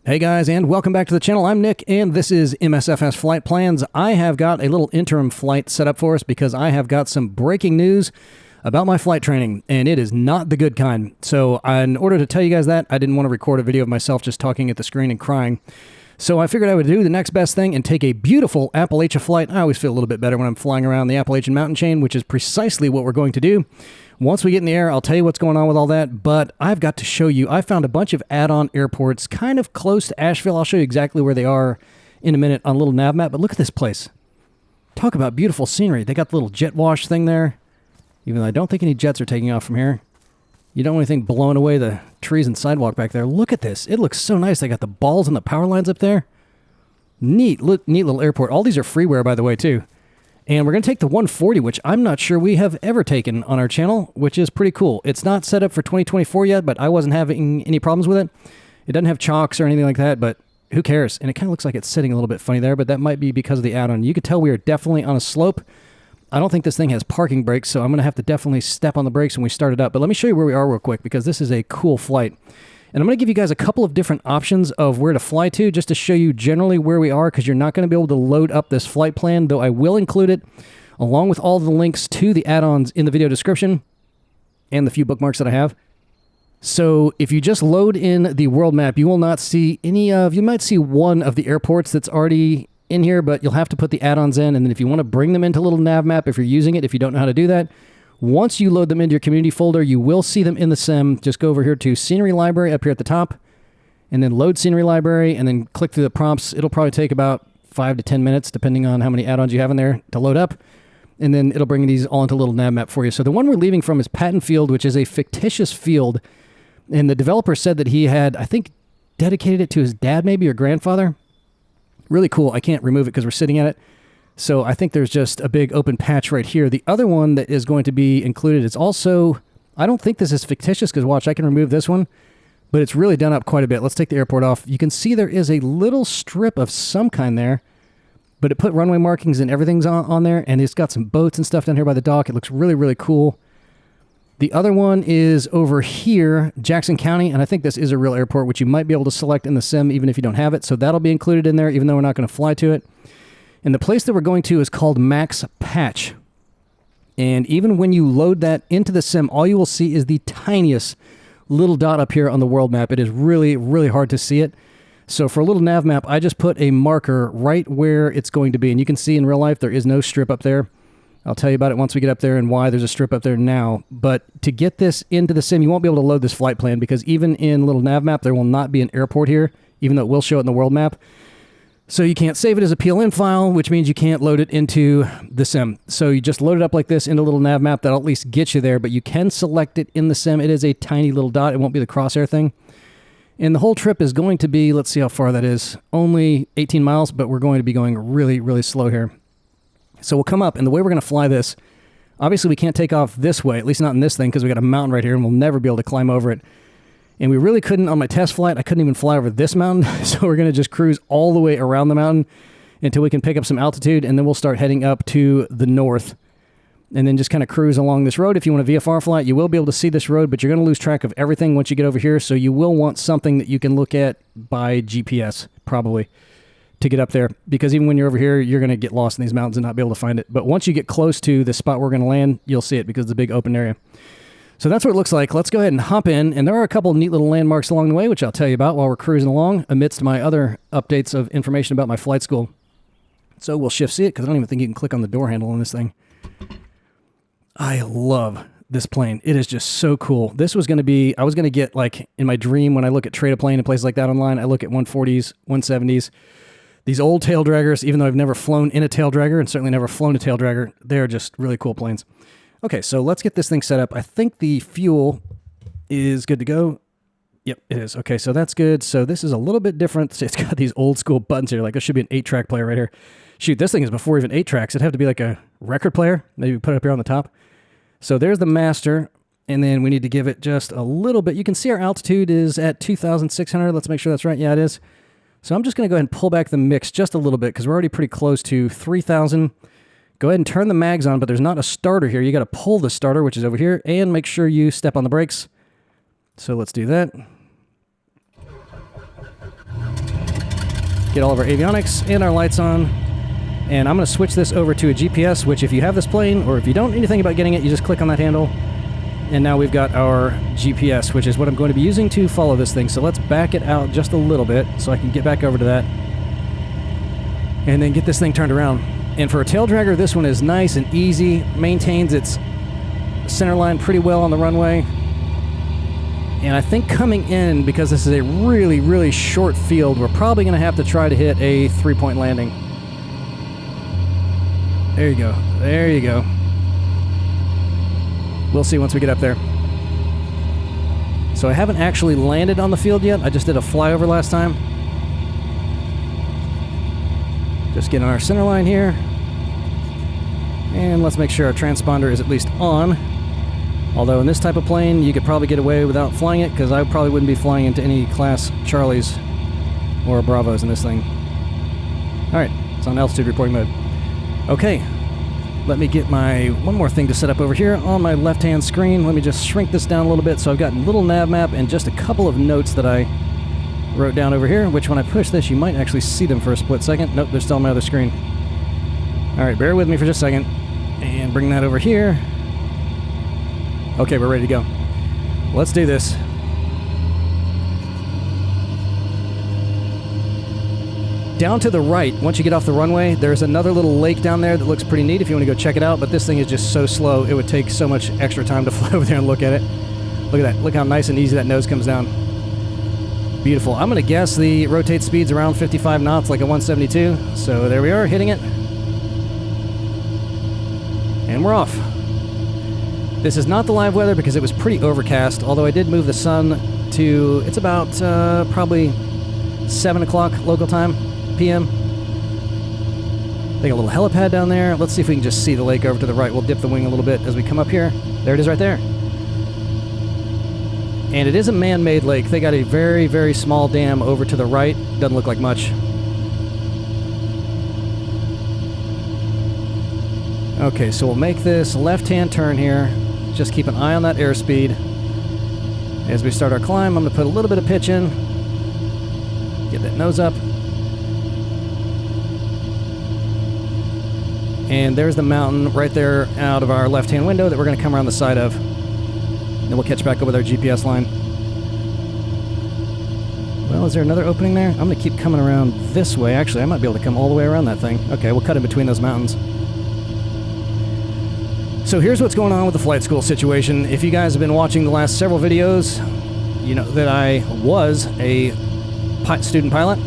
Hey guys, and welcome back to the channel. I'm Nick, and this is MSFS Flight Plans. I have got a little interim flight set up for us because I have got some breaking news about my flight training, and it is not the good kind. So in order to tell you guys that, I didn't want to record a video of myself just talking at the screen and crying. So I figured I would do the next best thing and take a beautiful Appalachia flight. I always feel a little bit better when I'm flying around the Appalachian mountain chain, which is precisely what we're going to do. Once we get in the air, I'll tell you what's going on with all that, but I've got to show you. I found a bunch of add-on airports kind of close to Asheville. I'll show you exactly where they are in a minute on a little NavMap, but look at this place. Talk about beautiful scenery. They got the little jet wash thing there, even though I don't think any jets are taking off from here. You don't want anything blowing away the trees and sidewalk back there. Look at this. It looks so nice. They got the balls and the power lines up there. Neat little airport. All these are freeware, by the way, too. And we're going to take the 140, which I'm not sure we have ever taken on our channel, which is pretty cool. It's not set up for 2024 yet, but I wasn't having any problems with it. It doesn't have chocks or anything like that, but who cares? And it kind of looks like it's sitting a little bit funny there, but that might be because of the add-on. You could tell we are definitely on a slope. I don't think this thing has parking brakes, so I'm going to have to definitely step on the brakes when we start it up. But let me show you where we are real quick, because this is a cool flight. And I'm going to give you guys a couple of different options of where to fly to, just to show you generally where we are, because you're not going to be able to load up this flight plan, though I will include it along with all the links to the add-ons in the video description and the few bookmarks that I have. So if you just load in the world map, you will not see any of, you might see one of the airports that's already in here, but you'll have to put the add-ons in. And then if you want to bring them into little NavMap, if you're using it, if you don't know how to do that, once you load them into your community folder, you will see them in the sim. Just go over here to Scenery Library up here at the top, and then load Scenery Library, and then click through the prompts. It'll probably take about 5 to 10 minutes, depending on how many add-ons you have in there to load up. And then it'll bring these all into a little NavMap for you. So the one we're leaving from is Patten Field, which is a fictitious field. And the developer said that he had, I think, dedicated it to his dad maybe or grandfather. Really cool. I can't remove it because we're sitting at it. So I think there's just a big open patch right here. The other one that is going to be included is also, I don't think this is fictitious because watch, I can remove this one, but it's really done up quite a bit. Let's take the airport off. You can see there is a little strip of some kind there, but it put runway markings and everything's on there, and it's got some boats and stuff down here by the dock. It looks really, really cool. The other one is over here, Jackson County, and I think this is a real airport, which you might be able to select in the sim even if you don't have it, so that'll be included in there even though we're not going to fly to it. And the place that we're going to is called MAXP. And even when you load that into the sim, all you will see is the tiniest little dot up here on the world map. It is really, really hard to see it. So for a little nav map, I just put a marker right where it's going to be. And you can see in real life, there is no strip up there. I'll tell you about it once we get up there and why there's a strip up there now. But to get this into the sim, you won't be able to load this flight plan because even in little nav map, there will not be an airport here, even though it will show it in the world map. So you can't save it as a PLN file, which means you can't load it into the sim. So you just load it up like this into a little nav map. That'll at least get you there, but you can select it in the sim. It is a tiny little dot. It won't be the crosshair thing. And the whole trip is going to be, let's see how far that is, only 18 miles, but we're going to be going really, really slow here. So we'll come up, and the way we're going to fly this, obviously we can't take off this way, at least not in this thing, because we got a mountain right here, and we'll never be able to climb over it. And we really couldn't, on my test flight, I couldn't even fly over this mountain, so we're going to just cruise all the way around the mountain until we can pick up some altitude, and then we'll start heading up to the north. And then just kind of cruise along this road. If you want a VFR flight, you will be able to see this road, but you're going to lose track of everything once you get over here, so you will want something that you can look at by GPS, probably, to get up there. Because even when you're over here, you're going to get lost in these mountains and not be able to find it. But once you get close to the spot we're going to land, you'll see it because it's a big open area. So that's what it looks like. Let's go ahead and hop in. And there are a couple of neat little landmarks along the way, which I'll tell you about while we're cruising along, amidst my other updates of information about my flight school. So we'll shift seat, because I don't even think you can click on the door handle on this thing. I love this plane. It is just so cool. This was going to be, I was going to get, like, in my dream, when I look at Trade a Plane and places like that online, I look at 140s, 170s. These old tail draggers, even though I've never flown in a tail dragger and certainly never flown a tail dragger, they're just really cool planes. Okay, so let's get this thing set up. I think the fuel is good to go. Yep, it is. Okay, so that's good. So this is a little bit different. It's got these old school buttons here. Like, there should be an 8-track player right here. Shoot, this thing is before even 8 tracks. It'd have to be like a record player. Maybe put it up here on the top. So there's the master, and then we need to give it just a little bit. You can see our altitude is at 2,600. Let's make sure that's right. Yeah, it is. So I'm just going to go ahead and pull back the mix just a little bit because we're already pretty close to 3,000. Go ahead and turn the mags on, but there's not a starter here. You got to pull the starter, which is over here, and make sure you step on the brakes. So let's do that. get all of our avionics and our lights on. And I'm going to switch this over to a GPS, which if you have this plane, or if you don't know anything about getting it, you just click on that handle. And now we've got our GPS, which is what I'm going to be using to follow this thing. So let's back it out just a little bit so I can get back over to that. And then get this thing turned around. And for a tail dragger, this one is nice and easy, maintains its center line pretty well on the runway. And I think coming in, because this is a really, really short field, we're probably going to have to try to hit a 3-point landing. There you go. There you go. We'll see once we get up there. So I haven't actually landed on the field yet. I just did a flyover last time. Just getting our center line here. And let's make sure our transponder is at least on. Although in this type of plane, you could probably get away without flying it, because I probably wouldn't be flying into any Class Charlies or Bravos in this thing. Alright, it's on altitude reporting mode. Okay, let me get my one more thing to set up over here on my left-hand screen. Let me just shrink this down a little bit so I've got a little NavMap and just a couple of notes that I wrote down over here, which when I push this, you might actually see them for a split second. Nope, they're still on my other screen. Alright, bear with me for just a second. And bring that over here. Okay, we're ready to go. Let's do this. Down to the right, once you get off the runway, there's another little lake down there that looks pretty neat if you want to go check it out, but this thing is just so slow, it would take so much extra time to fly over there and look at it. Look at that. Look how nice and easy that nose comes down. Beautiful. I'm going to guess the rotate speed's around 55 knots, like a 172. So there we are, hitting it. And we're off. This is not the live weather because it was pretty overcast, although I did move the sun to, it's about probably 7 o'clock local time, PM. Take a little helipad down there. Let's see if we can just see the lake over to the right. We'll dip the wing a little bit as we come up here. There it is right there. And it is a man-made lake. They got a very, very small dam over to the right. Doesn't look like much. Okay, so we'll make this left-hand turn here. Just keep an eye on that airspeed. As we start our climb, I'm going to put a little bit of pitch in. Get that nose up. And there's the mountain right there out of our left-hand window that we're going to come around the side of. Then we'll catch back up with our GPS line. Well, is there another opening there? I'm going to keep coming around this way. Actually, I might be able to come all the way around that thing. Okay, we'll cut in between those mountains. So here's what's going on with the flight school situation. If you guys have been watching the last several videos, you know that I was a student pilot.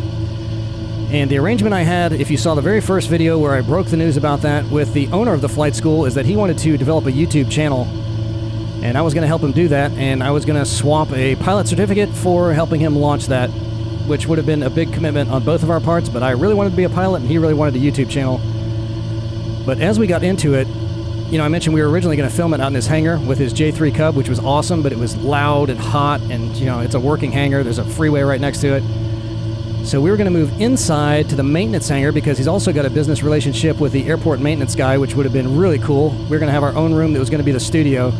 And the arrangement I had, if you saw the very first video where I broke the news about that with the owner of the flight school, is that he wanted to develop a YouTube channel. And I was going to help him do that, and I was going to swap a pilot certificate for helping him launch that, which would have been a big commitment on both of our parts, but I really wanted to be a pilot, and he really wanted a YouTube channel. But as we got into it, you know, I mentioned we were originally going to film it out in his hangar with his J3 Cub, which was awesome, but it was loud and hot, and, you know, it's a working hangar. There's a freeway right next to it. So we were going to move inside to the maintenance hangar because he's also got a business relationship with the airport maintenance guy, which would have been really cool. We were going to have our own room that was going to be the studio.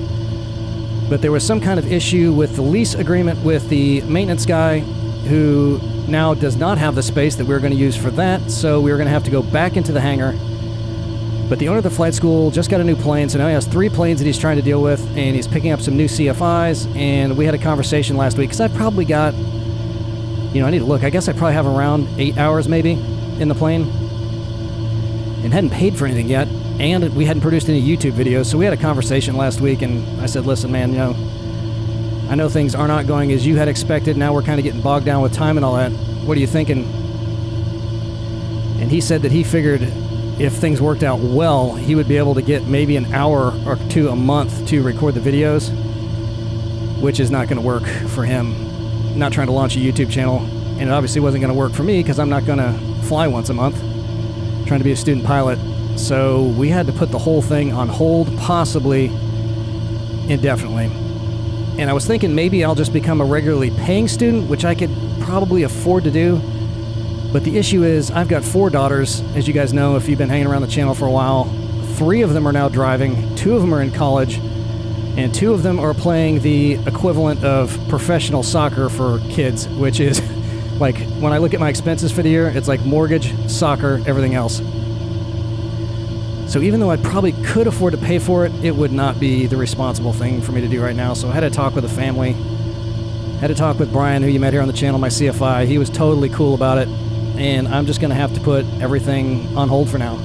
But there was some kind of issue with the lease agreement with the maintenance guy, who now does not have the space that we were going to use for that, so we were going to have to go back into the hangar. But the owner of the flight school just got a new plane, so now he has 3 planes that he's trying to deal with, and he's picking up some new CFIs, and we had a conversation last week, because I probably got, you know, I need to look, I guess I probably have around 8 hours maybe in the plane, and hadn't paid for anything yet, and we hadn't produced any YouTube videos, so we had a conversation last week, and I said, listen, man, you know, I know things are not going as you had expected, now we're kind of getting bogged down with time and all that, what are you thinking? And he said that he figured if things worked out well, he would be able to get maybe an hour or 2 a month to record the videos, which is not going to work for him. Not trying to launch a YouTube channel, and it obviously wasn't going to work for me because I'm not going to fly once a month, trying to be a student pilot. So we had to put the whole thing on hold, possibly indefinitely. And I was thinking maybe I'll just become a regularly paying student, which I could probably afford to do. But the issue is I've got 4 daughters, as you guys know if you've been hanging around the channel for a while. 3 of them are now driving, 2 of them are in college, and 2 of them are playing the equivalent of professional soccer for kids, which is Like, when I look at my expenses for the year, it's like mortgage, soccer, everything else. So even though I probably could afford to pay for it, it would not be the responsible thing for me to do right now. So I had to talk with the family. Had to talk with Brian, who you met here on the channel, my CFI. He was totally cool about it. And I'm just going to have to put everything on hold for now.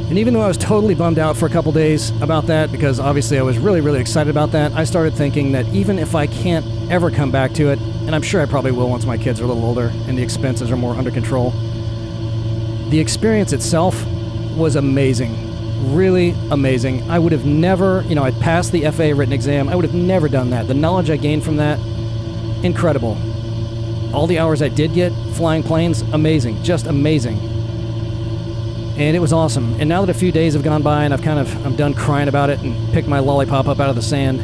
And even though I was totally bummed out for a couple days about that, because obviously I was really, really excited about that, I started thinking that even if I can't ever come back to it, and I'm sure I probably will once my kids are a little older and the expenses are more under control, the experience itself was amazing. Really amazing. I would have never, I'd passed the FAA written exam. I would have never done that. The knowledge I gained from that, incredible. All the hours I did get flying planes, amazing. Just amazing. And it was awesome. And now that a few days have gone by and I'm done crying about it and picked my lollipop up out of the sand,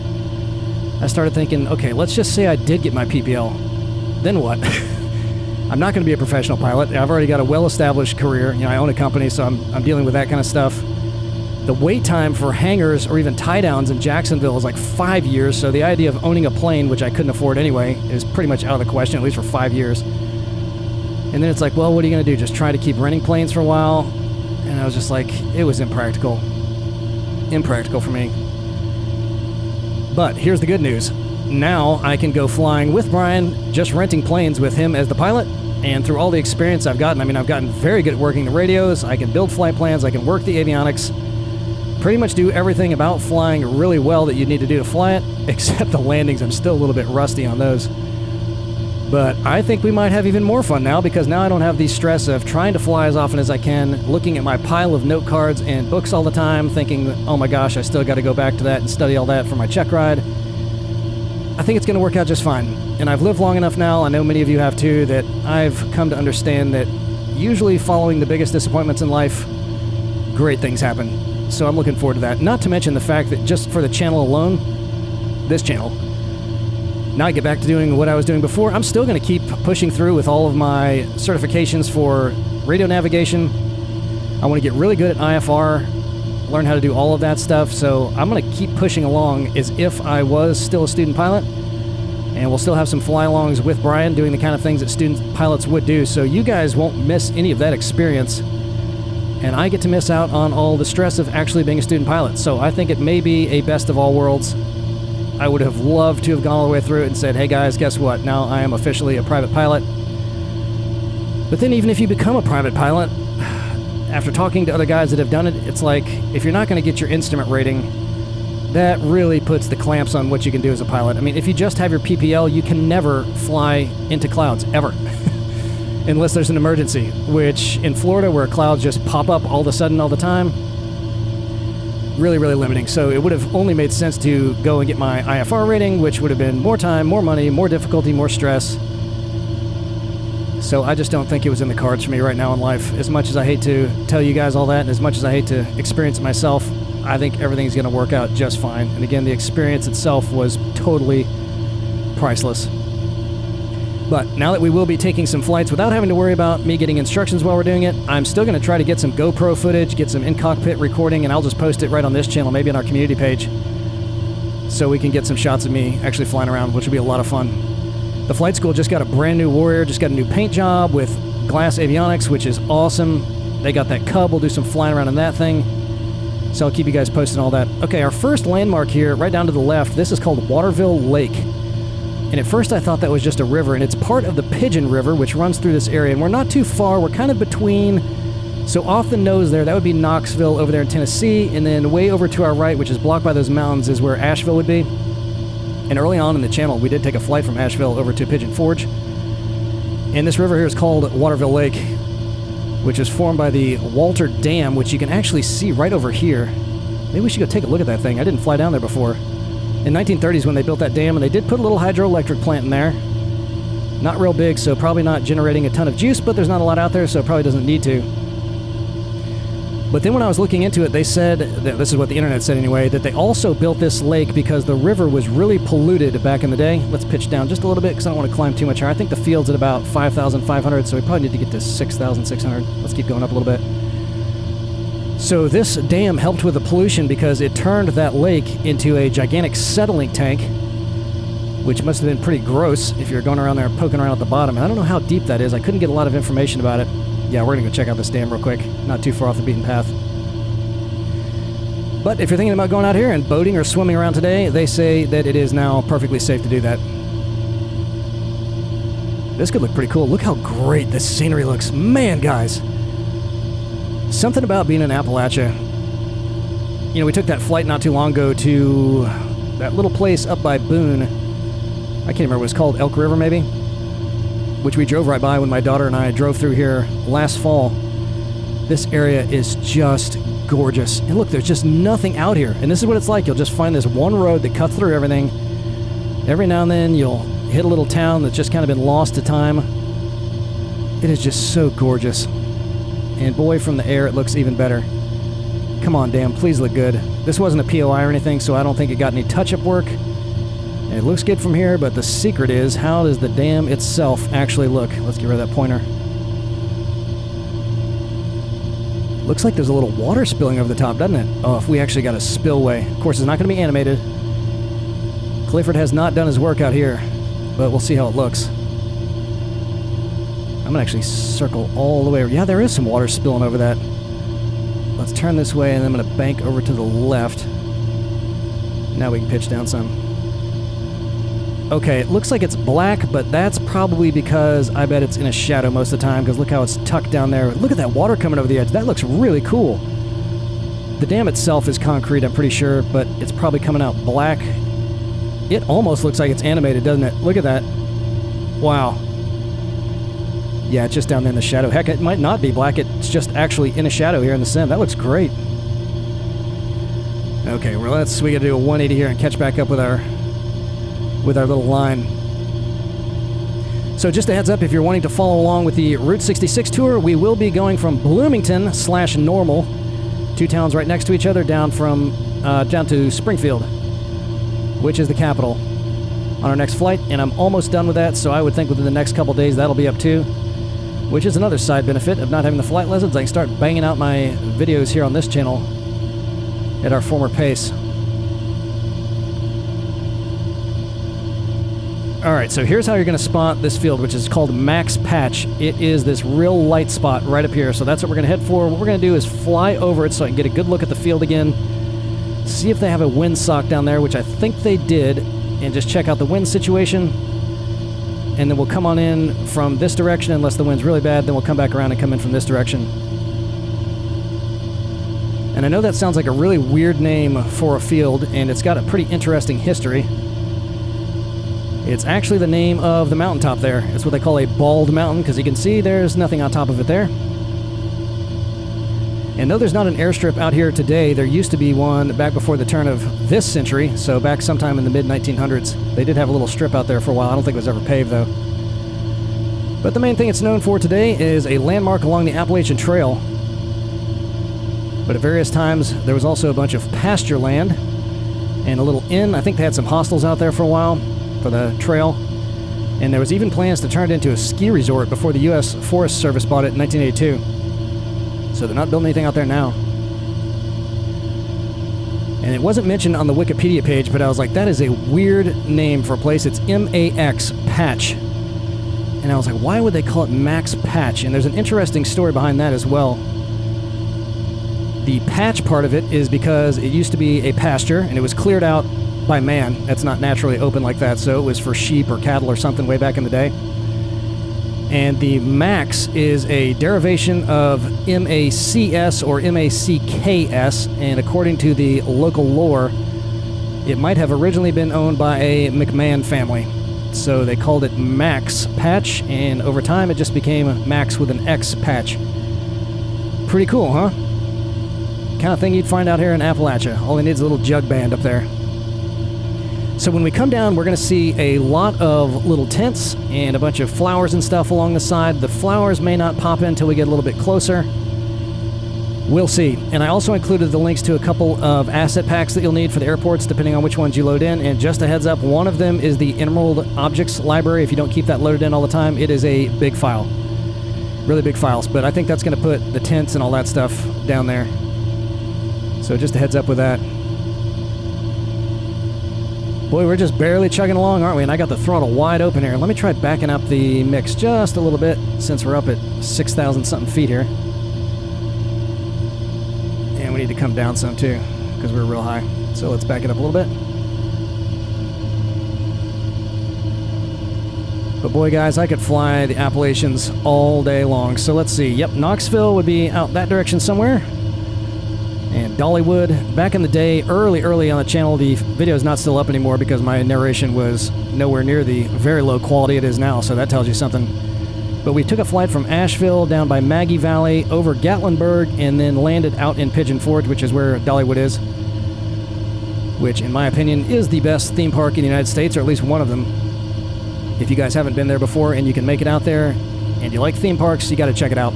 I started thinking, okay, let's just say I did get my PPL. Then what? I'm not going to be a professional pilot. I've already got a well-established career. I own a company, so I'm dealing with that kind of stuff. The wait time for hangars or even tie-downs in Jacksonville is like 5 years, so the idea of owning a plane, which I couldn't afford anyway, is pretty much out of the question, at least for 5 years. And then it's like, well, what are you going to do? Just try to keep renting planes for a while? And I was just like, it was impractical. Impractical for me. But here's the good news. Now I can go flying with Brian, just renting planes with him as the pilot. And through all the experience I've gotten, I've gotten very good at working the radios. I can build flight plans. I can work the avionics. Pretty much do everything about flying really well that you need to do to fly it, except the landings. I'm still a little bit rusty on those. But I think we might have even more fun now, because now I don't have the stress of trying to fly as often as I can, looking at my pile of note cards and books all the time, thinking, oh my gosh, I still got to go back to that and study all that for my check ride. I think it's going to work out just fine. And I've lived long enough now, I know many of you have too, that I've come to understand that usually following the biggest disappointments in life, great things happen. So I'm looking forward to that. Not to mention the fact that just for the channel alone, this channel, now I get back to doing what I was doing before. I'm still going to keep pushing through with all of my certifications for radio navigation. I want to get really good at IFR, learn how to do all of that stuff. So I'm going to keep pushing along as if I was still a student pilot. And we'll still have some fly-alongs with Brian doing the kind of things that student pilots would do. So you guys won't miss any of that experience. And I get to miss out on all the stress of actually being a student pilot. So I think it may be a best of all worlds. I would have loved to have gone all the way through it and said, hey guys, guess what? Now I am officially a private pilot. But then even if you become a private pilot, after talking to other guys that have done it, it's like, if you're not going to get your instrument rating, that really puts the clamps on what you can do as a pilot. If you just have your PPL, you can never fly into clouds, ever. Unless there's an emergency, which in Florida, where clouds just pop up all of a sudden all the time, really, really limiting. So it would have only made sense to go and get my IFR rating, which would have been more time, more money, more difficulty, more stress. So I just don't think it was in the cards for me right now in life. As much as I hate to tell you guys all that, and as much as I hate to experience it myself, I think everything's going to work out just fine. And again, the experience itself was totally priceless. But now that we will be taking some flights without having to worry about me getting instructions while we're doing it, I'm still going to try to get some GoPro footage, get some in-cockpit recording, and I'll just post it right on this channel, maybe on our community page, so we can get some shots of me actually flying around, which will be a lot of fun. The flight school just got a brand new Warrior, just got a new paint job with glass avionics, which is awesome. They got that Cub. We'll do some flying around in that thing. So I'll keep you guys posted on all that. Okay, our first landmark here, right down to the left, this is called Waterville Lake. And at first I thought that was just a river, and it's part of the Pigeon River, which runs through this area. And we're not too far. We're kind of between. So off the nose there, that would be Knoxville over there in Tennessee. And then way over to our right, which is blocked by those mountains, is where Asheville would be. And early on in the channel, we did take a flight from Asheville over to Pigeon Forge. And this river here is called Waterville Lake, which is formed by the Walter Dam, which you can actually see right over here. Maybe we should go take a look at that thing. I didn't fly down there before. In 1930s when they built that dam, and they did put a little hydroelectric plant in there. Not real big, so probably not generating a ton of juice, but there's not a lot out there, so it probably doesn't need to. But then when I was looking into it, they said, this is what the internet said anyway, that they also built this lake because the river was really polluted back in the day. Let's pitch down just a little bit because I don't want to climb too much higher. I think the field's at about 5,500, so we probably need to get to 6,600. Let's keep going up a little bit. So this dam helped with the pollution because it turned that lake into a gigantic settling tank. which must have been pretty gross if you're going around there and poking around at the bottom. And I don't know how deep that is. I couldn't get a lot of information about it. Yeah, we're going to go check out this dam real quick. Not too far off the beaten path. But if you're thinking about going out here and boating or swimming around today, they say that it is now perfectly safe to do that. This could look pretty cool. Look how great this scenery looks. Man, guys. Something about being in Appalachia. You know, we took that flight not too long ago to that little place up by Boone. I can't remember what it's called. Elk River, maybe? Which we drove right by when my daughter and I drove through here last fall. This area is just gorgeous. And look, there's just nothing out here. And this is what it's like. You'll just find this one road that cuts through everything. Every now and then you'll hit a little town that's just kind of been lost to time. It is just so gorgeous. And boy, from the air it looks even better. Come on, dam, please look good. This wasn't a POI or anything, so I don't think it got any touch-up work. And it looks good from here, but the secret is, how does the dam itself actually look? Let's get rid of that pointer. Looks like there's a little water spilling over the top, doesn't it? Oh, if we actually got a spillway. Of course, it's not going to be animated. Clifford has not done his work out here, but we'll see how it looks. I'm going to actually circle all the way over. Yeah, there is some water spilling over that. Let's turn this way, and then I'm going to bank over to the left. Now we can pitch down some. Okay, it looks like it's black, but that's probably because I bet it's in a shadow most of the time, because look how it's tucked down there. Look at that water coming over the edge. That looks really cool. The dam itself is concrete, I'm pretty sure, but it's probably coming out black. It almost looks like it's animated, doesn't it? Look at that. Wow. Yeah, it's just down there in the shadow. Heck, it might not be black. It's just actually in a shadow here in the sim. That looks great. Okay, well, we got to do a 180 here and catch back up with our little line. So just a heads up, if you're wanting to follow along with the Route 66 tour, we will be going from Bloomington/Normal, two towns right next to each other, down to Springfield, which is the capital, on our next flight. And I'm almost done with that, so I would think within the next couple days that'll be up too, which is another side benefit of not having the flight lessons. I can start banging out my videos here on this channel at our former pace. Alright, so here's how you're going to spot this field, which is called Max Patch. It is this real light spot right up here, so that's what we're going to head for. What we're going to do is fly over it so I can get a good look at the field again, see if they have a windsock down there, which I think they did, and just check out the wind situation. And then we'll come on in from this direction, unless the wind's really bad, then we'll come back around and come in from this direction. And I know that sounds like a really weird name for a field, and it's got a pretty interesting history. It's actually the name of the mountaintop there. It's what they call a bald mountain, because you can see there's nothing on top of it there. And though there's not an airstrip out here today, there used to be one back before the turn of this century, so back sometime in the mid-1900s. They did have a little strip out there for a while. I don't think it was ever paved, though. But the main thing it's known for today is a landmark along the Appalachian Trail. But at various times, there was also a bunch of pasture land and a little inn. I think they had some hostels out there for a while for the trail. And there was even plans to turn it into a ski resort before the U.S. Forest Service bought it in 1982. So they're not building anything out there now. And it wasn't mentioned on the Wikipedia page, but I was like, that is a weird name for a place. It's MAX Patch. And I was like, why would they call it Max Patch? And there's an interesting story behind that as well. The patch part of it is because it used to be a pasture, and it was cleared out by man. That's not naturally open like that, so it was for sheep or cattle or something way back in the day. And the Max is a derivation of MACS or MACKS, and according to the local lore, it might have originally been owned by a McMahon family. So they called it Max Patch, and over time it just became Max with an X Patch. Pretty cool, huh? Kind of thing you'd find out here in Appalachia. All it needs is a little jug band up there. So when we come down, we're going to see a lot of little tents and a bunch of flowers and stuff along the side. The flowers may not pop in until we get a little bit closer. We'll see. And I also included the links to a couple of asset packs that you'll need for the airports, depending on which ones you load in. And just a heads up, one of them is the Emerald Objects Library. If you don't keep that loaded in all the time, it is a big file. Really big files. But I think that's going to put the tents and all that stuff down there. So just a heads up with that. Boy, we're just barely chugging along, aren't we? And I got the throttle wide open here. Let me try backing up the mix just a little bit since we're up at 6,000 something feet here. And we need to come down some too because we're real high. So let's back it up a little bit. But boy, guys, I could fly the Appalachians all day long. So let's see. Yep, Knoxville would be out that direction somewhere. And Dollywood. Back in the day, early on the channel, the video is not still up anymore because my narration was nowhere near the very low quality it is now, so that tells you something. But we took a flight from Asheville down by Maggie Valley, over Gatlinburg, and then landed out in Pigeon Forge, which is where Dollywood is. Which, in my opinion, is the best theme park in the United States, or at least one of them. If you guys haven't been there before and you can make it out there, and you like theme parks, you got to check it out.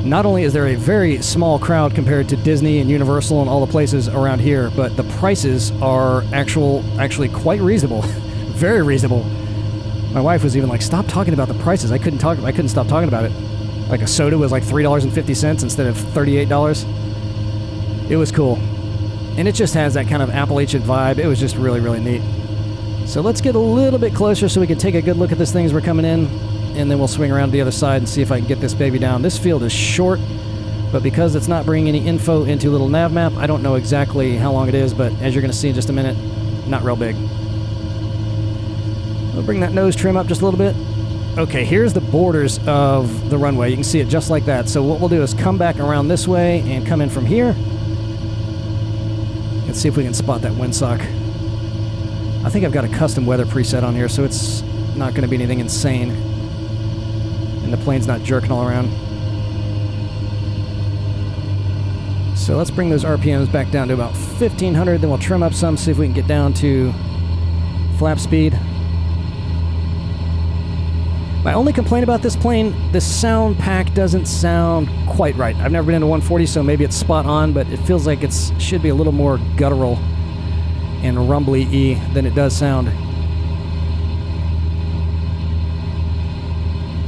Not only is there a very small crowd compared to Disney and Universal and all the places around here, but the prices are actually quite reasonable. Very reasonable. My wife was even like, stop talking about the prices. I couldn't stop talking about it. Like a soda was like $3.50 instead of $38. It was cool. And it just has that kind of Appalachian vibe. It was just really, really neat. So let's get a little bit closer so we can take a good look at this thing as we're coming in. And then we'll swing around to the other side and see if I can get this baby down. This field is short, but because it's not bringing any info into little NavMap, I don't know exactly how long it is, but as you're going to see in just a minute, not real big. We'll bring that nose trim up just a little bit. Okay, here's the borders of the runway. You can see it just like that. So what we'll do is come back around this way and come in from here. Let's see if we can spot that windsock. I think I've got a custom weather preset on here, so it's not going to be anything insane. And the plane's not jerking all around. So let's bring those RPMs back down to about 1,500, then we'll trim up some, see if we can get down to flap speed. My only complaint about this plane, the sound pack doesn't sound quite right. I've never been into 140, so maybe it's spot on, but it feels like it should be a little more guttural and rumbly-y than it does sound.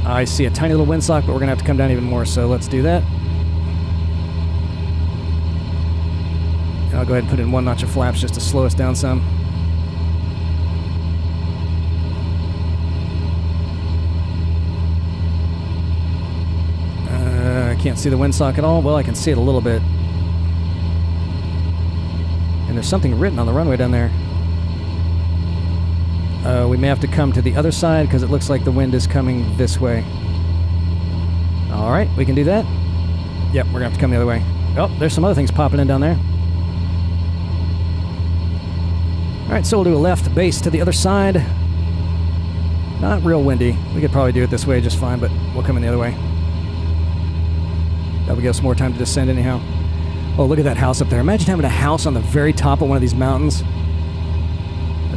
I see a tiny little windsock, but we're going to have to come down even more, so let's do that. And I'll go ahead and put in one notch of flaps just to slow us down some. I can't see the windsock at all. Well, I can see it a little bit. And there's something written on the runway down there. We may have to come to the other side because it looks like the wind is coming this way. All right, we can do that. Yep, we're going to have to come the other way. Oh, there's some other things popping in down there. All right, so we'll do a left base to the other side. Not real windy. We could probably do it this way just fine, but we'll come in the other way. That would give us more time to descend anyhow. Oh, look at that house up there. Imagine having a house on the very top of one of these mountains.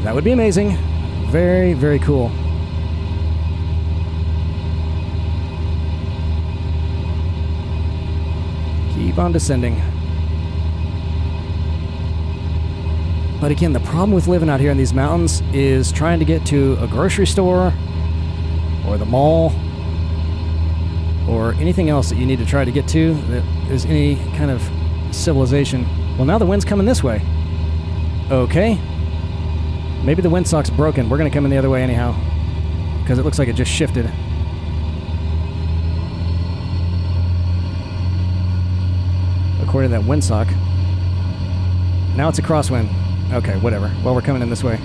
That would be amazing. Very, very cool. Keep on descending. But again, the problem with living out here in these mountains is trying to get to a grocery store or the mall or anything else that you need to try to get to that is any kind of civilization. Well, now the wind's coming this way. Okay. Maybe the windsock's broken. We're going to come in the other way anyhow, because it looks like it just shifted. According to that windsock. Now it's a crosswind. Okay, whatever. Well, we're coming in this way.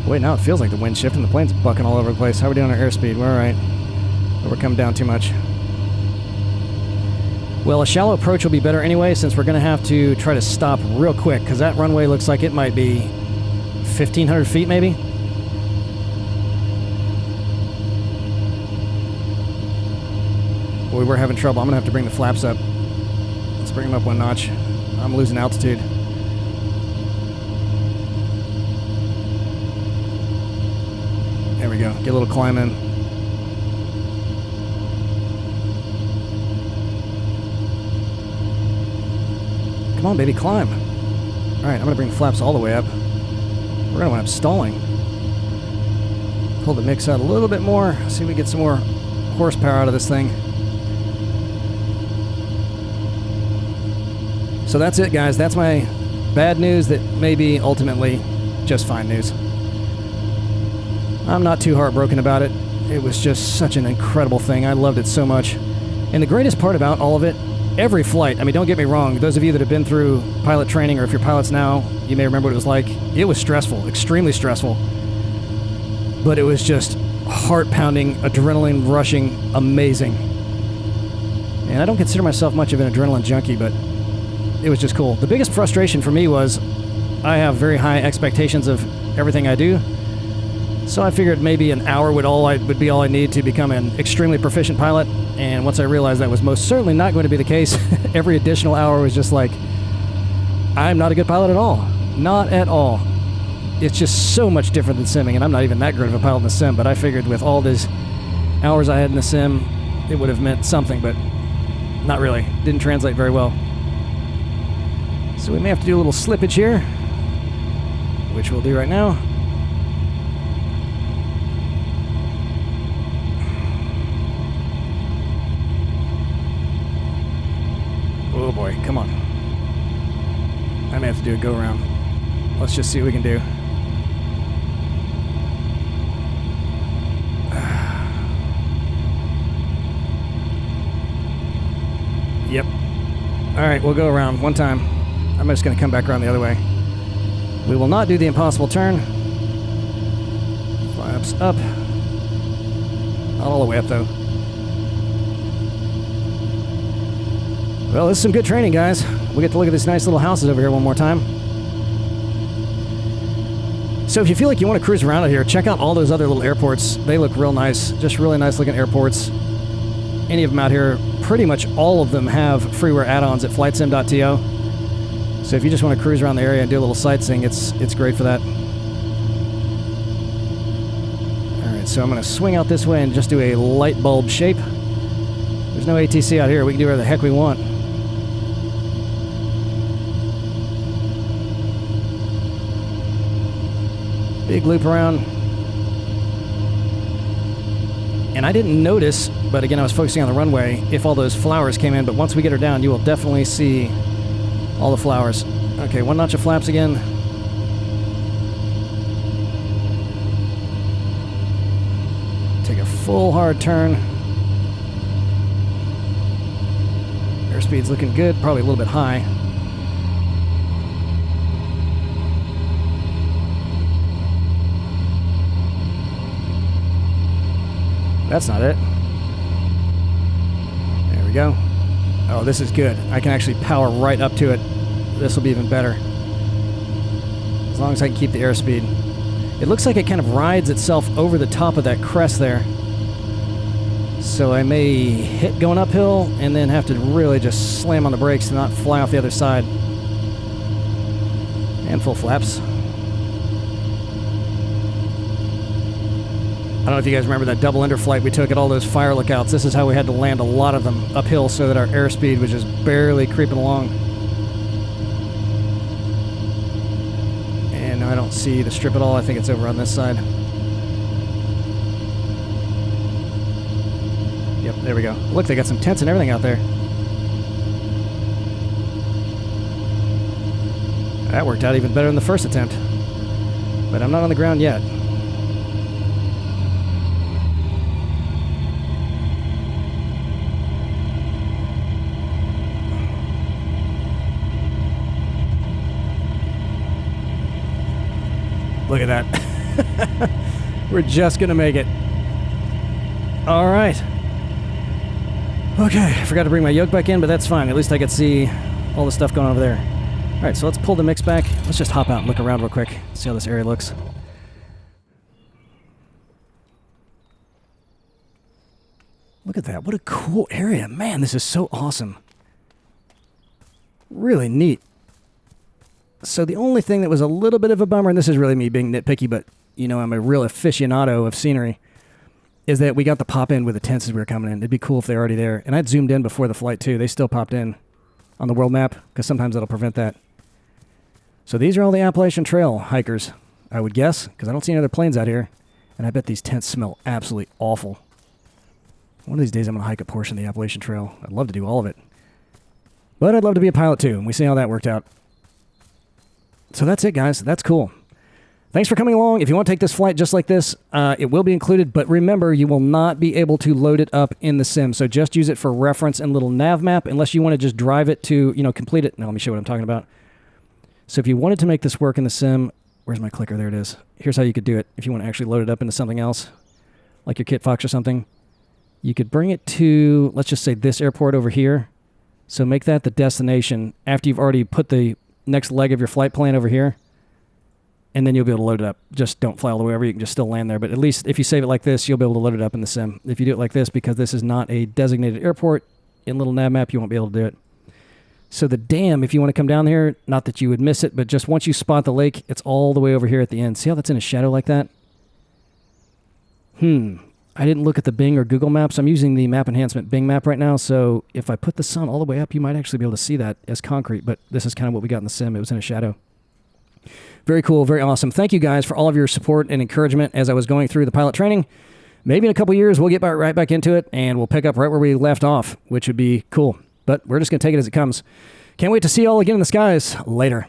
Wait, now it feels like the wind's shifting. The plane's bucking all over the place. How are we doing on our airspeed? We're all right. But we're coming down too much. Well, a shallow approach will be better anyway, since we're going to have to try to stop real quick, because that runway looks like it might be 1,500 feet, maybe? Boy, we're having trouble. I'm going to have to bring the flaps up. Let's bring them up one notch. I'm losing altitude. There we go. Get a little climb in. Come on, baby, climb. All right, I'm going to bring the flaps all the way up. We're going to wind up stalling. Pull the mix out a little bit more. See if we get some more horsepower out of this thing. So that's it, guys. That's my bad news that may be ultimately just fine news. I'm not too heartbroken about it. It was just such an incredible thing. I loved it so much. And the greatest part about all of it, every flight, I mean, don't get me wrong, those of you that have been through pilot training, or if you're pilots now, you may remember what it was like. It was stressful, extremely stressful. But it was just heart-pounding, adrenaline-rushing, amazing. And I don't consider myself much of an adrenaline junkie, but it was just cool. The biggest frustration for me was I have very high expectations of everything I do. So I figured maybe an hour would be all I need to become an extremely proficient pilot. And once I realized that was most certainly not going to be the case, every additional hour was just like, I'm not a good pilot at all. Not at all. It's just so much different than simming, and I'm not even that great of a pilot in the sim, but I figured with all these hours I had in the sim, it would have meant something, but not really. Didn't translate very well. So we may have to do a little slippage here, which we'll do right now. Oh boy, come on. I may have to do a go around. Let's just see what we can do. Yep. Alright, we'll go around one time. I'm just going to come back around the other way. We will not do the impossible turn. Flaps up. Not all the way up, though. Well, this is some good training, guys. We get to look at these nice little houses over here one more time. So if you feel like you want to cruise around out here, check out all those other little airports. They look real nice. Just really nice looking airports. Any of them out here, pretty much all of them have freeware add-ons at flightsim.to. So if you just want to cruise around the area and do a little sightseeing, it's great for that. Alright, so I'm going to swing out this way and just do a light bulb shape. There's no ATC out here. We can do whatever the heck we want. Big loop around. And I didn't notice, but again, I was focusing on the runway, if all those flowers came in, but once we get her down, you will definitely see all the flowers. Okay, one notch of flaps again. Take a full hard turn. Airspeed's looking good, probably a little bit high. That's not it. There we go. Oh, this is good. I can actually power right up to it. This will be even better. As long as I can keep the airspeed. It looks like it kind of rides itself over the top of that crest there. So I may hit going uphill and then have to really just slam on the brakes to not fly off the other side. And full flaps. I don't know if you guys remember that double ender flight we took at all those fire lookouts. This is how we had to land a lot of them uphill so that our airspeed was just barely creeping along. And I don't see the strip at all. I think it's over on this side. Yep, there we go. Look, they got some tents and everything out there. That worked out even better than the first attempt. But I'm not on the ground yet. Look at that. We're just going to make it. All right. Okay, I forgot to bring my yoke back in, but that's fine. At least I could see all the stuff going on over there. All right, so let's pull the mix back. Let's just hop out and look around real quick, see how this area looks. Look at that. What a cool area. Man, this is so awesome. Really neat. So the only thing that was a little bit of a bummer, and this is really me being nitpicky, but, you know, I'm a real aficionado of scenery, is that we got the pop in with the tents as we were coming in. It'd be cool if they're already there. And I'd zoomed in before the flight, too. They still popped in on the world map, because sometimes that'll prevent that. So these are all the Appalachian Trail hikers, I would guess, because I don't see any other planes out here. And I bet these tents smell absolutely awful. One of these days I'm going to hike a portion of the Appalachian Trail. I'd love to do all of it. But I'd love to be a pilot too, and we see how that worked out. So that's it, guys. That's cool. Thanks for coming along. If you want to take this flight just like this, it will be included, but remember, you will not be able to load it up in the sim, so just use it for reference and little NavMap, unless you want to just drive it to, complete it. Now, let me show you what I'm talking about. So if you wanted to make this work in the sim, where's my clicker? There it is. Here's how you could do it. If you want to actually load it up into something else, like your Kit Fox or something, you could bring it to, let's just say this airport over here. So make that the destination after you've already put the next leg of your flight plan over here. And then you'll be able to load it up. Just don't fly all the way over. You can just still land there. But at least if you save it like this, you'll be able to load it up in the sim. If you do it like this, because this is not a designated airport, in little NavMap, you won't be able to do it. So the dam, if you want to come down here, not that you would miss it, but just once you spot the lake, it's all the way over here at the end. See how that's in a shadow like that? I didn't look at the Bing or Google Maps. I'm using the Map Enhancement Bing map right now, so if I put the sun all the way up, you might actually be able to see that as concrete, but this is kind of what we got in the sim. It was in a shadow. Very cool, very awesome. Thank you guys for all of your support and encouragement as I was going through the pilot training. Maybe in a couple years, we'll get right back into it, and we'll pick up right where we left off, which would be cool. But we're just going to take it as it comes. Can't wait to see you all again in the skies. Later.